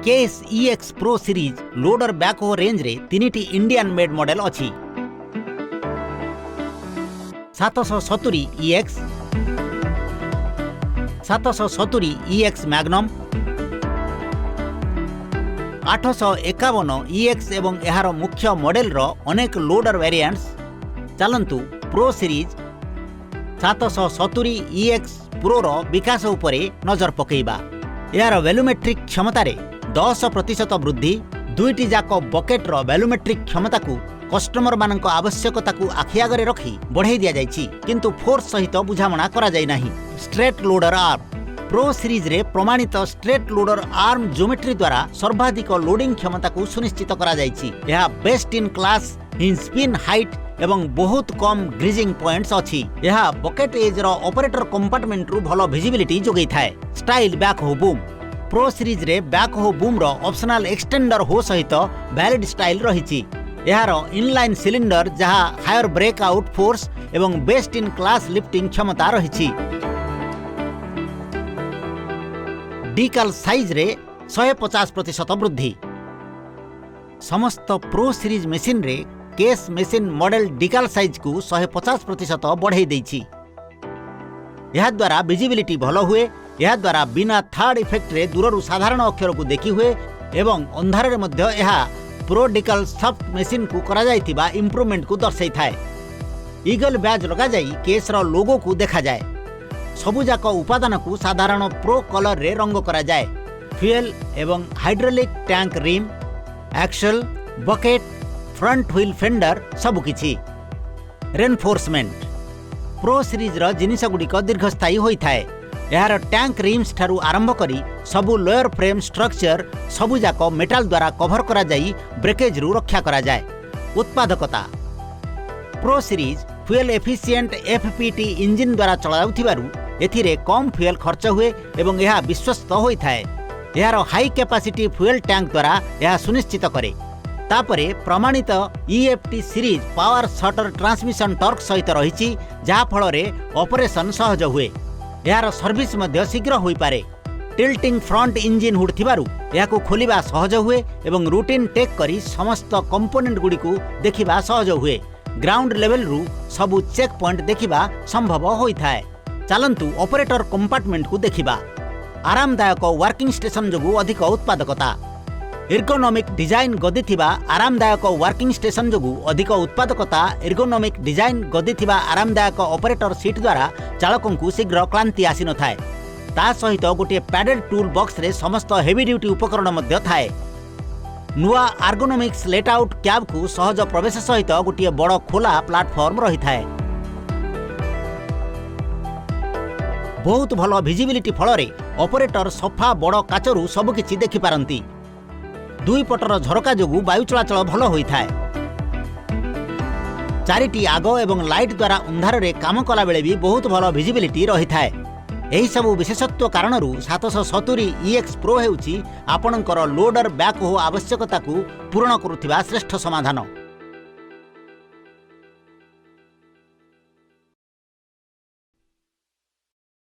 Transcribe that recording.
Case EX Pro series loader backhoe range रे 3टी Indian made model अछि 770 EX 770 EX magnum 851 EX एवं एहार मुख्य model रो अनेक लोडर वेरिएंट्स चलंतु प्रो सीरीज 770 EX प्रो रो विकास उपरे नजर पकेइबा। यार वैल्यूमेट्रिक क्षमता रे 10% वृद्धि, दुईटी जाक बकेट रो वैल्यूमेट्रिक क्षमता को कस्टमर मानक आवश्यकता को आखि आगरे रखी बढ़ाई दिया जायछि, किंतु फोर्स सहित बुझामणा करा जाय नाही। Straight loader arm pro series रे प्रमाणित स्ट्रेट लोडर आर्म ज्योमेट्री द्वारा सर्वाधिक लोडिंग क्षमता को सुनिश्चित करा जायछि। यह best in class in spin height एवं बहुत कम ग्रीजिंग पॉइंट्स अछि। यह बकेट एज रो ऑपरेटर कंपार्टमेंट रु भलो विजिबिलिटी जोगै थाए। Style backhoe boom pro series रे बैकहो बूम रो ऑप्शनल एक्सटेंडर हो सहित वैलिड स्टाइल रहिछि। यार इनलाइन सिलिंडर जहा हायर ब्रेकआउट फोर्स एवं बेस्ट इन क्लास लिफ्टिंग क्षमता रहिछि। डिकल साइज रे 150% वृद्धि। समस्त प्रो सीरीज मशीन रे केस मशीन मॉडल डिकल साइज को 150% बढ़ाई देछि। यह द्वारा विजिबिलिटी भलो हुए। यह द्वारा बिना थर्ड इफेक्ट रे दूररु साधारण अक्षर को देखि हुए एवं अंधार रे मध्य यह प्रो डिकल सॉफ्ट मशीन को करा जायतिबा इंप्रूवमेंट को दर्शाई थाए। ईगल बैज लगा जाई केस रो लोगो को देखा जाए। सबुजाक उपादान को साधारण प्रो कलर रे रंग करा जाए। फ्यूएल एवं hydraulic tank rim, axle, bucket, front wheel fender सब किछि। रेनफोर्समेंट प्रो सीरीज रो जिनिस गुडिक दीर्घस्थायी होई थाए। यार टैंक रिम्स ठारू आरंभ करी सबु लोअर फ्रेम स्ट्रक्चर सबुजाक मेटाल द्वारा कभर करा जाई ब्रेकेज रु रक्षा करा जाए। उत्पादकता pro series fuel efficient FPT engine द्वारा चलाउथिबारु एथिरे कम फ्यूएल खर्च हुए एवं यह विश्वस्त होई थाए। यार हाई कैपेसिटी फ्यूएल टैंक द्वारा यह सुनिश्चित करे। तापरे प्रमाणित EFT series power shutter transmission torque सहित रहिछि, जहा फल रे ऑपरेशन सहज हुए। यार सर्विस मध्य शीघ्र होई पारे। टिल्टिंग फ्रंट इंजिन हुड थिबारु याको खोलिबा सहज हुए एवं रूटीन टेक करी समस्त कंपोनेंट गुडी को देखिबा सहज हुए। ग्राउंड लेवल रु सबु चेक पॉइंट देखिबा संभव होई थाए। चलंतु ऑपरेटर कंपार्टमेंट को देखिबा। आरामदायक वर्किंग स्टेशन जोगु अधिक उत्पादकता। एर्गोनोमिक डिजाइन गदी थिबा आरामदायक वर्किंग स्टेशन जोगु अधिक उत्पादकता। एर्गोनोमिक डिजाइन गदी थिबा आरामदायक ऑपरेटर सीट द्वारा चालकों को शीघ्र क्लांति आसी न थाए। ता सहित गोटे पैडेड टूल बॉक्स रे समस्त हेवी ड्यूटी उपकरण मध्य थाए। नुआ एर्गोनोमिक्स लेटआउट कैब को सहज प्रवेश सहित गोटे बड़ खोला प्लाटफॉर्म रही थाए। बहुत भलो विजिबिलिटी फल रे ऑपरेटर सफा बड़ काचरू सबकिछि देखि पारंती। दुई पटर झरका जोगु वायु चलाचल भल होई थाए। चारिटी आग एवं लाइट द्वारा अंधार रे काम कला बेले भी बहुत भल विजिबिलिटी रही थाए। एही सबु विशेषत्व कारणरू 770 EX Pro हेउछि आपणकर लोडर बैकहो आवश्यकता को पूर्ण करुथिबा श्रेष्ठ समाधान।